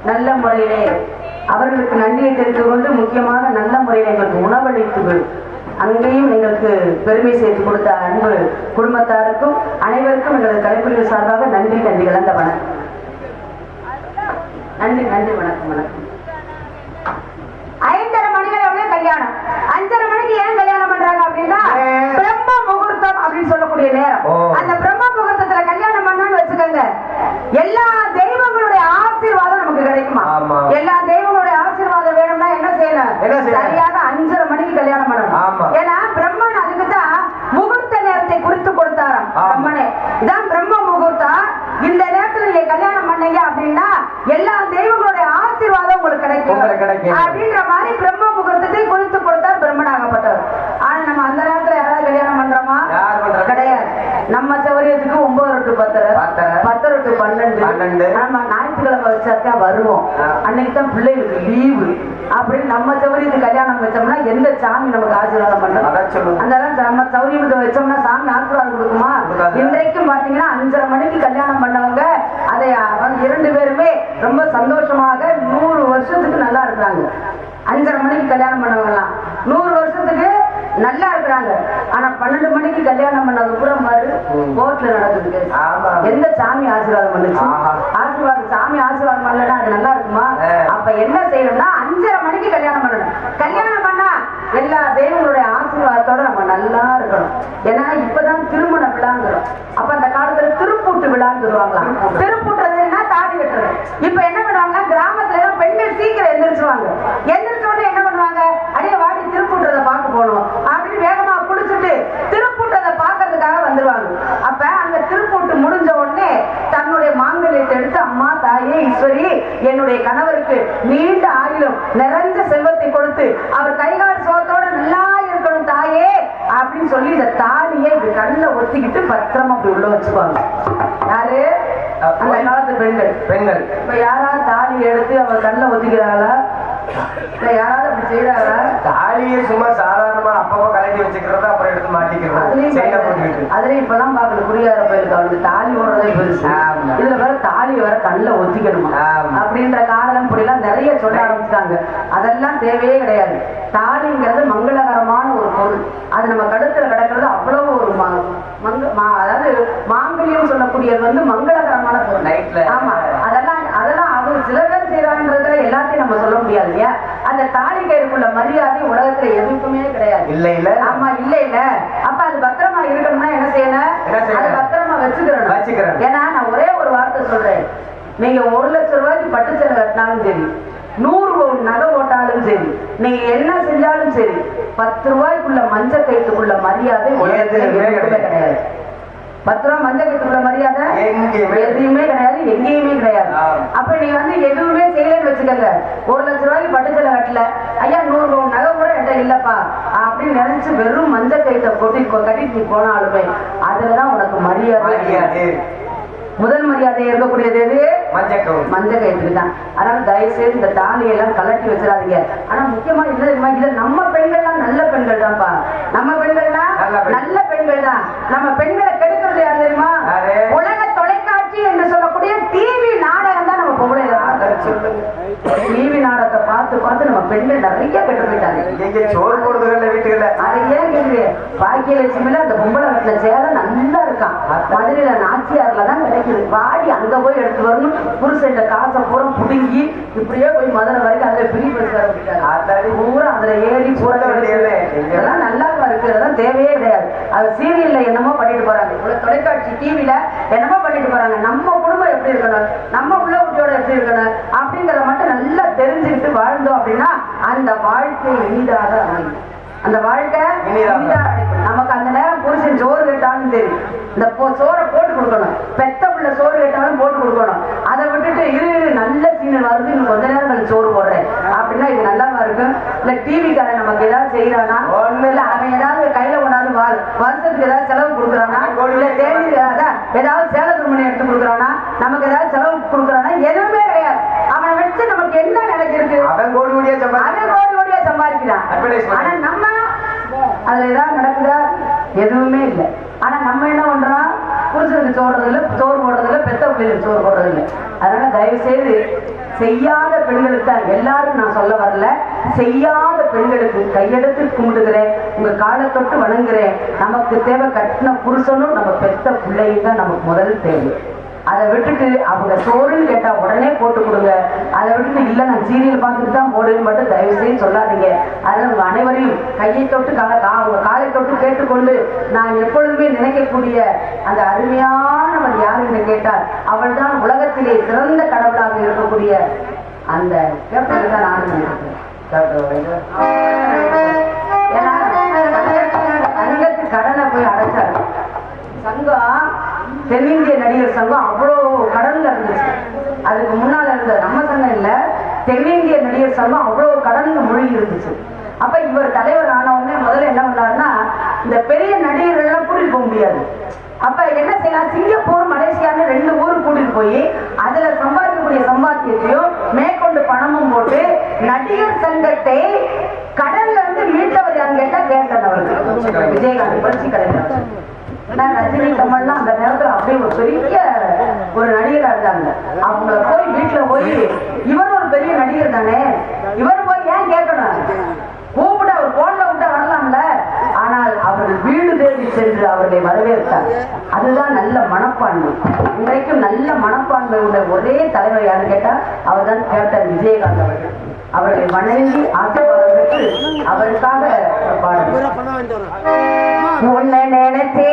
நல்ல முறையிலே அவர்களுக்கு நன்றியை தெரிவித்துக் கொண்டு முக்கியமாக நல்ல முறையில் எங்களுக்கு உணவளித்து அங்கேயும் எங்களுக்கு பெருமை சேர்த்து கொடுத்த அன்பு குடும்பத்தாருக்கும் அனைவருக்கும் எங்களது கலைப்பிரிவு சார்பாக நன்றி கலந்த வணக்கம். நன்றி வணக்கம். 5:30 மணிகளே கல்யாணம். 5:30 மணிக்கு ஏன் கல்யாணம் பண்றாங்க அப்படின்னா பிரம்ம முகூர்த்தம் அப்படின்னு சொல்லக்கூடிய நேரம். அந்த பிரம்ம முகூர்த்தத்துல கல்யாணம் பண்ணான்னு வச்சுக்கோங்க, எல்லா தெய்வங்களுடைய ஆசீர்வாதம் நமக்கு கிடைக்குமா? எல்லா தெய்வங்களுடைய ஆசீர்வாதம் வேணும்னா என்ன செய்யணும்? சரியாக 5:30 மணிக்கு கல்யாணம் பண்ணணும். ஏன்னா பிரம்மன் அதுக்குதான் முகூர்த்த நேரத்தை குறித்து கொடுத்தாராம். பிரம்மனே இதான் பிரம்ம முகூர்த்தம். இந்த நேரத்துல நீங்க கல்யாணம் பண்ணீங்க அப்படின்னா எல்லா தெய்வங்களுடைய ஆசீர்வாதம் உங்களுக்கு கிடைக்கும் அப்படின்ற மாதிரி பிரம்ம முகூர்த்தத்தை குறித்து கொடுத்தார் பிரம்மனாகப்பட்டவர். ஆனா நம்ம அந்த நேரத்துல யாராவது கல்யாணம் பண்றோமா? கிடையாது. நம்ம சௌரியத்துக்கு 9 to 10, 10 to 12 நம்ம ஞாயிற்றுக்கிழமை வச்சாத்தான் வருவோம். அன்னைக்கு தான் பிள்ளைகளுக்கு லீவு அப்படின்னு நம்ம சௌரியத்துக்கு கல்யாணம் வச்சோம்னா எந்த சாமி நமக்கு ஆசீர்வாதம் பண்றோம்? அந்த நம்ம சௌரியத்தை வச்சோம்னா சாமி ஆசீர்வாதம் கொடுக்குமா? இன்றைக்கும் பாத்தீங்கன்னா 5:30 மணிக்கு கல்யாணம் பண்ணவங்க அதை 2 பேருமே ரொம்ப சந்தோஷமாக 100 வருஷத்துக்கு நல்லா இருக்கிறாங்க. 5:30 மணிக்கு கல்யாணம் பண்ணவங்கலாம் 100 வருஷத்துக்கு நல்லா இருக்கிறாங்க. ஆனா 12 மணிக்கு கல்யாணம் பண்ணது பூரா பாரு கோர்ட்ல நடக்குது. எந்த சாமி ஆசீர்வாதம் பண்ணுச்சு? சாமி ஆசீர்வாதம் பண்ணலன்னா அது நல்லா இருக்குமா? அப்ப என்ன செய்யணும்னா 5:30 மணிக்கு கல்யாணம் பண்ணணும். கல்யாணம் பண்ணா எல்லா தெய்வங்களுடைய ஆசீர்வாதத்தோட நம்ம நல்லா இருக்கணும். ஏன்னா இப்பதான் திருமண விழாங்கிறோம். அப்ப அந்த காலத்துல திருப்பூட்டு விழான்னு சொல்லுவாங்களாம். திருப்பூட்டுறதுன்னா தாலி கட்டுறது. இப்ப என்ன பண்ணுவாங்கன்னா கிராமத்துல எல்லாம் பெண்கள் சீக்கிரம் எந்திரிச்சுவாங்க. எந்திரிச்சோட என்ன பண்ணுவாங்க? அடியே வாடி திருப்பூட்டுறதை பார்க்க போகணும் அப்படின்னு வேகமா குளிச்சுட்டு திருப்பூட்டதை பார்க்கறதுக்காக வந்துருவாங்க. அப்ப அந்த திருப்பூட்டு முடிஞ்ச உடனே தன்னுடைய மாங்கல்யத்தை எடுத்து அம்மா தாயே ஈஸ்வரி என்னுடைய கணவருக்கு நீண்ட ஆயுளும் நிறைஞ்ச செல்வத்தை கொடுத்து அவர் கைகால் சோத்தோட நல்லா இருக்கணும் தாயே அப்படின்னு சொல்லி இந்த தாலியை இப்படி கண்ணில் ஒத்திக்கிட்டு பத்திரமா அப்படி உள்ள வச்சுக்குவாங்க. யாரு? அந்த காலத்து பெண்கள். இப்ப யாராவது தாலி எடுத்து அவர் கண்ணில் ஒத்திக்கிறாங்களா? இல்ல யாராவது அப்படி செய்யறாங்களா? தாலியை சும்மா சாதாரணமா அப்பப்போ கலட்டி வச்சுக்கிறத அப்புறம் எடுத்து மாட்டிக்கிறது. அதுலயும் இப்பதான் பாக்குறது குறியார போயிருக்கு. அவருக்கு தாலி ஓடுறதே பெருசு. இதுல வேற தாலியை வேற கண்ணில் ஒத்திக்கணுமா அப்படின்ற காலம் இப்படிலாம் நிறைய சொல்ல ஆரம்பிச்சுட்டாங்க. அதெல்லாம் தேவையே கிடையாது. தாலிங்கிறது மங்களகரமான ஒரு பொருள். அது நம்ம கழுத்துல கிடக்கிறது அவ்வளவு ஒரு அதாவது மாங்கல்யம் சொல்லக்கூடியது மங்களகரமான பொருள். ஆமா, அதெல்லாம் அவங்க சில பேர் செய்யறாங்கன்றதுல எல்லாத்தையும் நம்ம சொல்ல முடியாது இல்லையா? அந்த தாலி கயிறுக்குள்ள மரியாதை உலகத்துல எதுக்குமே கிடையாது. இல்ல ஆமா, இல்ல அப்ப அது பத்திரமா இருக்கணும்னா என்ன செய்யணும்? அது பத்திரமா வச்சுக்கிறேன். ஏன்னா நான் ஒரே ஒரு வார்த்தை சொல்றேன். நீங்க 1 லட்சம் ரூபாய்க்கு பட்டு சேலை கட்டினாலும் சரி, 100 பவுன் நகை போட்டாலும் சரி, நீங்க என்ன செஞ்சாலும் சரி, 10 ரூபாய்க்குள்ள மஞ்சள் கயிற்றுக்குள்ள மரியாதை கிடையாது. 10 ரூபா மஞ்சள் கட்டுக்குள்ள மரியாதை எங்கேயுமே எதுவுமே கிடையாது, எங்கேயுமே கிடையாது. அப்ப நீ வந்து எதுவுமே செய்யலன்னு வச்சுக்கோங்க, 1 லட்சம் ரூபாய்க்கு பட்டு சேலை கட்டல, ஐயா 100 பவுன் நகை கூட என்கிட்ட இல்லப்பா அப்படின்னு நினைச்சு வெறும் மஞ்சள் கைத்தை போட்டு கட்டிட்டு நீ போனாலுமே அதுலதான் உனக்கு மரியாதை. முதல் மரியாதை இருக்கக்கூடியது எது? மஞ்சள் கயிற்றுக்கு தான். அதனால தயவு செய்து இந்த தாலியெல்லாம் கலட்டி வச்சிடாதீங்க. ஆனா முக்கியமா என்ன தெரியுமா, இதுல நம்ம பெண்கள்லாம் நல்ல பெண்கள் தான்ப்பா. நம்ம பெண்கள்லாம் நல்ல பெண்கள் தான். நம்ம பெண்களை கெடுக்கிறது யாரு தெரியுமா? உலக தொலைக்காட்சி என்று சொல்லக்கூடிய டிவி நாடகம் தான் நம்ம பொம்பளை. டிவி நாடகத்தை பார்த்து பார்த்து நம்ம பெண்கள் நிறைய கெட்டு போயிட்டாங்க. சோறு போடுறதுல வீட்டுல அதை ஏன் கேக்குது? பாக்கியலட்சுமியில அந்த பொம்பளை வீட்டுல சேலை நல்லா இருக்கான், மதுரையில நாச்சியார்ல தான் கிடைக்குது. வாடி அங்க போய் எடுத்து வரணும், புருஷன் காசை பூரா புடுங்கி இப்படியே போய் மதுரை வரைக்கும் அதுல பிரி பஸ் பூரா அதுல ஏறி பூரா இதெல்லாம் நல்லா இருக்கு. இதெல்லாம் தேவையே கிடையாது. அது சீரியல்ல என்னமோ பண்ணிட்டு போறாங்க, தொலைக்காட்சி டிவில என்னமோ பண்ணிட்டு போறாங்க. நம்ம குடும்பம் எப்படி இருக்கணும், நம்ம உள்ள குட்டியோட எப்படி இருக்கணும் அப்படிங்கறத மட்டும் நல்லா தெரிஞ்சுக்கிட்டு வாழ்ந்தோம் அப்படின்னா அந்த வாழ்க்கை இனிதாக அமையும். அந்த வாழ்க்கை நமக்கு அந்த நேரம் புருஷன் சோறு கேட்டாலும் தெரியும், இந்த சோறை போட்டு கொடுக்கணும். பெத்த பிள்ளை சோறு கேட்டாலும் போட்டு கொடுக்கணும். அதை விட்டுட்டு இரு நல்ல சீனல் வருது, இன்னும் கொஞ்ச நேரம் கழிச்சு சோறு போடுறேன் அப்படின்னா இது நல்லாவா இருக்கும்? இல்ல டிவிக்காரன் நமக்கு ஏதாவது செய்யறானா, இல்ல அவன் ஏதாவது கையில கொண்டாந்து வருஷத்துக்கு ஏதாவது செலவு கொடுக்குறானா, இல்ல தேடி ஏதாவது சேலை துணிமணி எடுத்து கொடுக்குறானா, நமக்கு ஏதாவது செலவு கொடுக்குறானா? எதுவுமே கிடையாது. அவனை வச்சு நமக்கு என்ன நினைச்சிருக்கு? அவன் கோடி கோடியா சம்பாதிக்கிறான். ஆனா நம்ம அதுல ஏதாவது நடக்குதா? எதுவுமே இல்லை. ஆனா நம்ம என்ன பண்றோம்? புருஷனுக்கு சோறு போடுறது இல்லை, பெத்த பிள்ளைகளுக்கு சோறு போடுறது இல்லை. அதனால தயவு செய்து செய்யாத பெண்களுக்கு தான் எல்லாரும் நான் சொல்ல வரல, செய்யாத பெண்களுக்கு கையெடுத்து கும்பிடுகிறேன், உங்க காலை தொட்டு வணங்குறேன். நமக்கு தேவை கட்டின புருஷனும் நம்ம பெத்த பிள்ளையும் தான் நமக்கு முதல் தேவை. அதை விட்டுட்டு அவங்க சோறுன்னு கேட்டா உடனே போட்டு கொடுங்க. அதை விட்டுட்டு இல்ல நான் சீரியல் பார்த்துட்டு தான் போடுன்னு மட்டும் தயவு செய்து சொல்லாதீங்க. அதனால உங்க அனைவரையும் கையை தொட்டு உங்க காலை தொட்டு கேட்டுக்கொண்டு நான் எப்பொழுதுமே நினைக்கக்கூடிய அந்த அருமையானவர் யார் என்று கேட்டால் அவள் தான் உலகத்திலே சிறந்த கடவுளாக இருக்கக்கூடிய அந்த கேப்டன் தான் நானும் நினைக்கிறேன். ஏன்னா சங்கத்து கடனை போய் அடைச்சாரு. சங்கம் தென்னிந்திய நடிகர் சங்கம் அவ்வளோ கடன்ல இருந்துச்சு. அதுக்கு முன்னால இருந்த நம்ம சங்கம் இல்ல, தென்னிந்திய நடிகர் சங்கம் அவ்வளோ கடன்ல மூழ்கி இருந்துச்சு. அப்ப இவர் தலைவர் ஆனவுடனே முதல்ல என்ன பண்ணாருன்னா, இந்த பெரிய நடிகர்கள்லாம் கூட்டிட்டு போக முடியாது. அப்ப என்ன செய்யலாம், சிங்கப்பூர் மலேசியான்னு 2 ஊருக்கு கூட்டிட்டு போய் அதுல சம்பாதிக்கக்கூடிய சம்பாத்தியத்தையும் மேற்கொண்டு பணமும் போட்டு நடிகர் சங்கத்தை கடல்ல இருந்து மீட்டவர் யாருன்னு கேட்டா கேட்கல அவருக்கு விஜயகாந்த் புரட்சி கலைஞர். ரஜினி கமல்லாம் அந்த நேரத்துல அப்படியே ஒரு பெரிய ஒரு நடிகரா இருந்தாங்க. அவங்கள போய் வீட்டுல போய் இவர் ஒரு பெரிய நடிகர் தானே, இவர் போய் ஏன் கேட்கணும், கூப்பிட்டு அவர் போன்ல விட்டா வரலாம்ல. ஆனால் அவர்கள் வீடு தேடி சென்று அவர்களை வரவேற்றார். அதுதான் நல்ல மனப்பான்மை. இன்றைக்கும் நல்ல மனப்பான்மை உள்ள ஒரே தலைவர் யாருன்னு கேட்டா அவர் தான் கேப்டன் விஜயகாந்த் அவர்கள். அவர்களை வணங்கி ஆசீர்வாதம் பெற்று அவருக்காக பாடுகிறார். உன்னை நினைச்சே